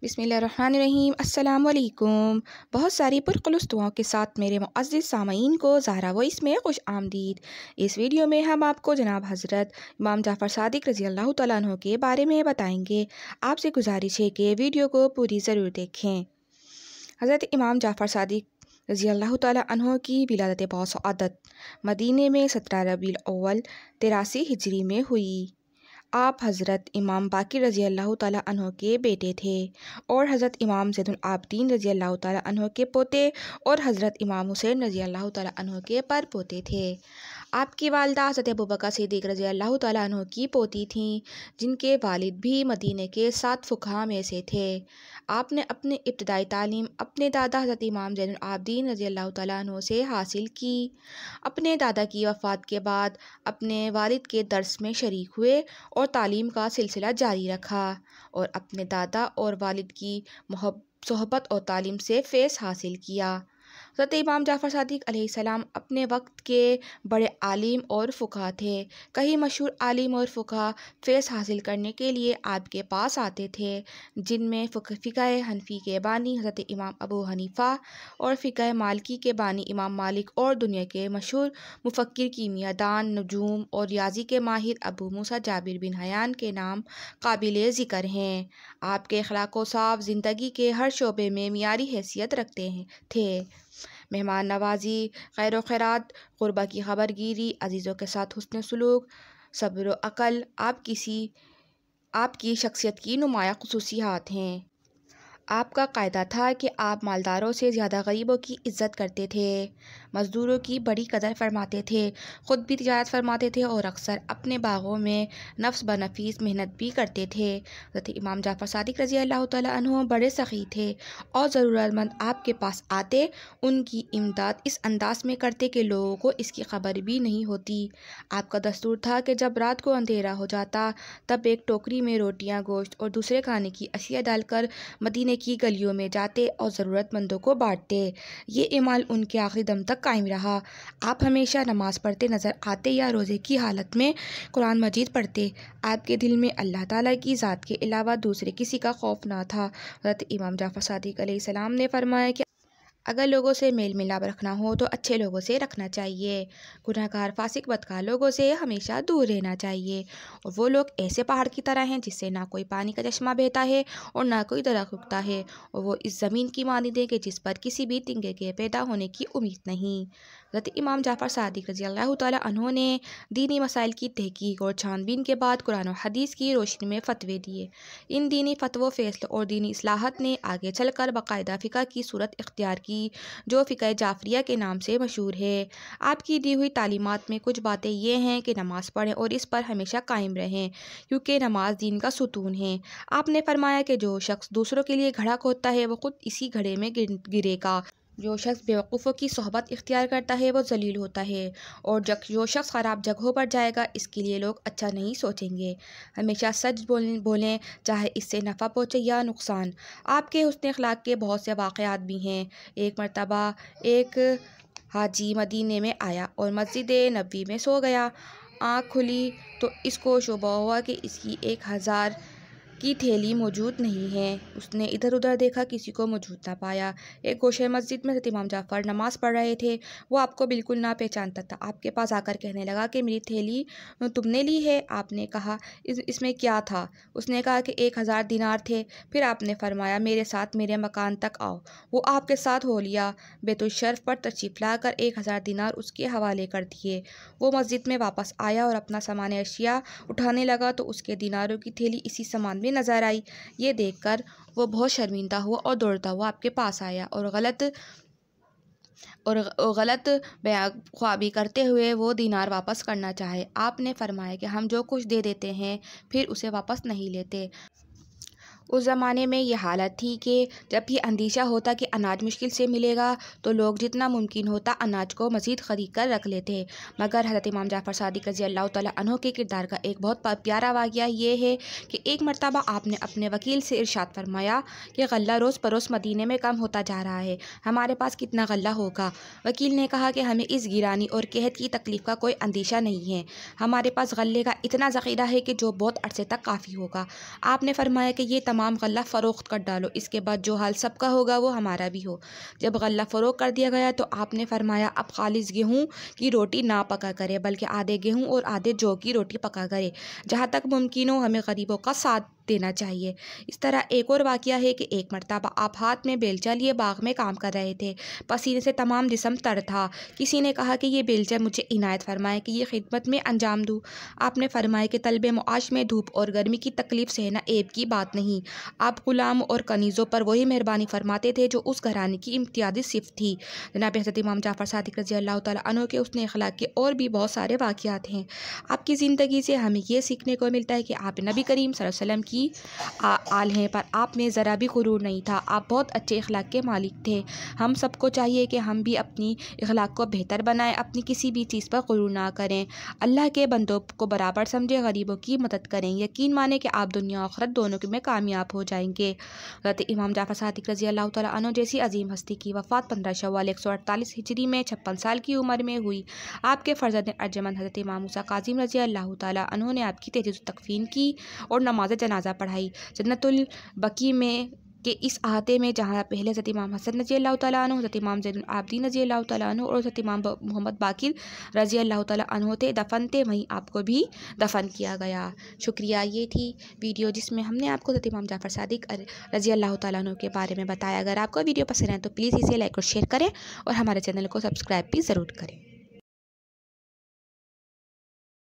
बिस्मिल्लाहिर्रहमानिर्रहीम। अस्सलाम वालेकुम। बहुत सारी पुरखुलूस दुआओं के साथ मेरे मुअज़्ज़िज़ सामईन को ज़हरा वॉइस में खुश आमदीद। इस वीडियो में हम आपको जनाब हज़रत इमाम जाफ़र सादिक रज़ी अल्लाह तआला अन्हु के बारे में बताएंगे। आपसे गुजारिश है कि वीडियो को पूरी ज़रूर देखें। हज़रत इमाम जाफ़र सादिक रज़ी अल्लाह तआला अन्हु की विलादत बासआदत मदीने में 17 रबीउल अव्वल 83 हिजरी में हुई। आप हज़रत इमाम बाक़िर रज़ी अल्लाह तआला अन्हु के बेटे थे और हज़रत इमाम ज़ैनुल आबिदीन रज़ी अल्लाह तआला अन्हु के पोते और हज़रत इमाम हुसैन रज़ी अल्लाह तआला अन्हु के पर पोते थे। आपकी वालिदा हज़रत अबू बकर सिद्दीक़ रज़ी अल्लाह तआला अन्हु की पोती थीं, जिनके वालिद भी मदीने के 7 फुक़हा में से थे। आपने अपनी इब्तिदाई तालीम अपने दादा हज़रत इमाम ज़ैनुल आबिदीन रज़ी अल्लाह तआला अन्हु से हासिल की। अपने दादा की वफ़ात के बाद अपने वालिद के दर्स में शरीक हुए और तालीम का सिलसिला जारी रखा और अपने दादा और वालिद की सोहबत और तालीम से फ़ैज़ हासिल किया। हज़रत इमाम जाफ़र सादिक अलैहिस्सलाम अपने वक्त के बड़े आलिम और फ़ुक़हा थे। कई मशहूर आलिम और फ़ुक़हा फ़ैज़ हासिल करने के लिए आपके पास आते थे, जिनमें फ़िक़्ह हनफ़ी के बानी हज़रत इमाम अबू हनीफ़ा और फ़िक़्ह मालिकी के बानी इमाम मालिक और दुनिया के मशहूर मुफ़क्किर, कीमियादान, नजूम और रियाज़ी के माहिर अबू मूसा जाबिर बिन हयान के नाम काबिले ज़िक्र हैं। आपके अखलाक़ व साफ़ ज़िंदगी के हर शोबे में मियारी हैसियत रखते थे। मेहमान नवाज़ी, खैर खैरात, ग़ुरबा की खबरगिरी, अज़ीज़ों के साथ हुस्न सलूक, सब्र व अक़ल आपकी शख्सियत की नुमाया ख़ुसूसियात हैं। आपका कायदा था कि आप मालदारों से ज़्यादा गरीबों की इज़्ज़त करते थे, मज़दूरों की बड़ी कदर फरमाते थे, ख़ुद भी तिजारत फरमाते थे और अक्सर अपने बागों में नफ्स बनफीस मेहनत भी करते थे। हज़रत इमाम जाफ़र सादिक रज़ी अल्लाह तआला अन्हु बड़े सख़ी थे और ज़रूरतमंद आपके पास आते उनकी इमदाद इस अंदाज़ में करते कि लोगों को इसकी खबर भी नहीं होती। आपका दस्तूर था कि जब रात को अंधेरा हो जाता तब एक टोकरी में रोटियाँ, गोश्त और दूसरे खाने की अशिया डालकर मदीने की गलियों में जाते और ज़रूरतमंदों को बांटते। ये इमाल उनके आखिरी दम तक कायम रहा। आप हमेशा नमाज़ पढ़ते नज़र आते या रोज़े की हालत में कुरान मजीद पढ़ते। आपके दिल में अल्लाह ताला की ज़ात के अलावा दूसरे किसी का खौफ ना था। हज़रत इमाम जाफ़र सादिक अलैहिस्सलाम ने फरमाया कि अगर लोगों से मेल मिलाप रखना हो तो अच्छे लोगों से रखना चाहिए। गुनहगार, फासिक, बदकार लोगों से हमेशा दूर रहना चाहिए। और वो लोग ऐसे पहाड़ की तरह हैं जिससे ना कोई पानी का चश्मा बहता है और ना कोई दरख्त उगता है, और वो इस ज़मीन की मानद है कि जिस पर किसी भी तिनके के पैदा होने की उम्मीद नहीं। हज़रत इमाम जाफ़र सादिक रज़ी अल्लाह तआला अन्हु ने दीनी मसाइल की तहकीक और छानबीन के बाद कुरान और हदीस की रोशनी में फ़तवे दिए। इन दीनी फ़तवों, फ़ैसलों और दीनी इस्लाहत ने आगे चलकर बाकायदा फ़िक़्ह की सूरत इख्तियार की, जो फ़िक़्ह जाफ़रिया के नाम से मशहूर है। आपकी दी हुई तालीमात में कुछ बातें ये हैं कि नमाज़ पढ़ें और इस पर हमेशा कायम रहें, क्योंकि नमाज दीन का सुतून है। आपने फरमाया कि जो शख्स दूसरों के लिए घड़ा खोदता है वो खुद इसी घड़े में गिरेगा। जो शख्स बेवकूफ़ों की सोहबत इख्तियार करता है वो जलील होता है, और जो शख्स ख़राब जगहों पर जाएगा इसके लिए लोग अच्छा नहीं सोचेंगे। हमेशा सच बोलें, चाहे इससे नफ़ा पहुँचे या नुकसान। आपके हुस्न अखलाक के बहुत से वाक़यात भी हैं। एक मरतबा एक हाजी मदीने में आया और मस्जिद नबवी में सो गया। आँख खुली तो इसको शुबा हुआ कि इसकी 1000 की थैली मौजूद नहीं है। उसने इधर उधर देखा, किसी को मौजूद ना पाया। एक गोशे मस्जिद में हज़रत इमाम जाफ़र नमाज़ पढ़ रहे थे। वो आपको बिल्कुल ना पहचानता था। आपके पास आकर कहने लगा कि मेरी थैली तुमने ली है। आपने कहा इसमें क्या था? उसने कहा कि 1000 दिनार थे। फिर आपने फरमाया मेरे साथ मेरे मकान तक आओ। वो आपके साथ हो लिया। बैतुल शर्फ पर तशरीफ़ लाकर 1000 दिनार उसके हवाले कर दिए। वो मस्जिद में वापस आया और अपना सामान अशिया उठाने लगा तो उसके दिनारों की थैली इसी सामान में नज़र आई। ये देखकर वो बहुत शर्मिंदा हुआ और दौड़ता हुआ आपके पास आया और गलत ख्वाबी करते हुए वो दिनार वापस करना चाहे। आपने फरमाया कि हम जो कुछ दे देते हैं फिर उसे वापस नहीं लेते। उस ज़माने में ये हालत थी कि जब भी अंदेशा होता कि अनाज मुश्किल से मिलेगा तो लोग जितना मुमकिन होता अनाज को मज़ीद ख़रीद कर रख लेते। मगर हज़रत इमाम जाफ़र सादिक रज़ी अल्लाह तआला अन्हु के किरदार का एक बहुत प्यारा वाक़या ये है कि एक मरतबा आपने अपने वकील से इरशाद फरमाया कि गल्ला रोज़ बरोज़ मदीने में कम होता जा रहा है, हमारे पास कितना गल्ला होगा? वकील ने कहा कि हमें इस गिरानी और कहत की तकलीफ़ का कोई अंदेशा नहीं है, हमारे पास गल्ले का इतना ज़ख़ीरा है कि जो बहुत अरसे तक काफ़ी होगा। आपने फरमाया कि ये तमाम गल्ला फ़रोख्त कर डालो, इसके बाद जो हाल सबका होगा वो हमारा भी हो। जब गल्ला फ़रोख्त कर दिया गया तो आपने फरमाया अब खालिस गेहूँ की रोटी ना पका करे, बल्कि आधे गेहूँ और आधे जौ की रोटी पका करे। जहाँ तक मुमकिन हो हमें गरीबों का साथ देना चाहिए। इस तरह एक और वाक़या है कि एक मरतबा आप हाथ में बेलचा लिए बाग में काम कर रहे थे। पसीने से तमाम जिस्म तर था। किसी ने कहा कि ये बेलचा मुझे इनायत फरमाए कि ये खिदमत में अंजाम दूँ। आपने फरमाया कि तलबे मुआश में धूप और गर्मी की तकलीफ़ सहना ऐब की बात नहीं। आप गुलाम और कनीज़ों पर वही मेहरबानी फरमाते थे जो उस घराने की इम्तियाज़ी सिफ़त थी। जनाब हज़रत इमाम जाफ़र सादिक़ रज़ी अल्लाह तआला अन्हु के हुस्न अख़लाक़ के और भी बहुत सारे वाक़यात हैं। आपकी ज़िंदगी से हमें ये सीखने को मिलता है कि आप नबी करीम सल्लल्लाहु अलैहि वसल्लम की आल हैं, पर आप में ज़रा भी गुरूर नहीं था। आप बहुत अच्छे अख़लाक़ के मालिक थे। हम सबको चाहिए कि हम भी अपनी अख़लाक़ को बेहतर बनाएं, अपनी किसी भी चीज़ पर गुरूर ना करें, अल्लाह के बंदों को बराबर समझें, गरीबों की मदद करें, यकीन माने कि आप दुनिया और आखिरत दोनों में कामयाब हो जाएंगे। हज़रत इमाम जाफ़र सादिक़ रज़ी अल्लाह तआला अन्हु जैसी अजीम हस्ती की वफ़ात 15 शव्वाल 148 हिजरी में 56 साल की उम्र में हुई। आपके फ़र्ज़ंद अर्जमंद हज़रत इमाम मूसा काज़िम रज़ी अल्लाह तआला अन्हु ने आपकी तेज़ तकफ़ीन की और नमाज़ जनाजा पढ़ाई। जन्नतुल बकी में के इस अहाते में जहाँ पहले हज़रत इमाम हसन रज़ी अल्लाह तआला अन्हु, हज़रत इमाम ज़ैनुल आबिदीन रज़ी अल्लाह तआला अन्हु और हज़रत इमाम मोहम्मद बाकिर रज़ी अल्लाह तआला अन्हु थे दफन थे, वहीं आपको भी दफन किया गया। शुक्रिया। ये थी वीडियो जिसमें हमने आपको हज़रत इमाम जाफ़र सादिक़ रज़ी अल्लाह तआला अन्हु के बारे में बताया। अगर आपको वीडियो पसंद है तो प्लीज़ इसे लाइक और शेयर करें और हमारे चैनल को सब्सक्राइब भी ज़रूर करें।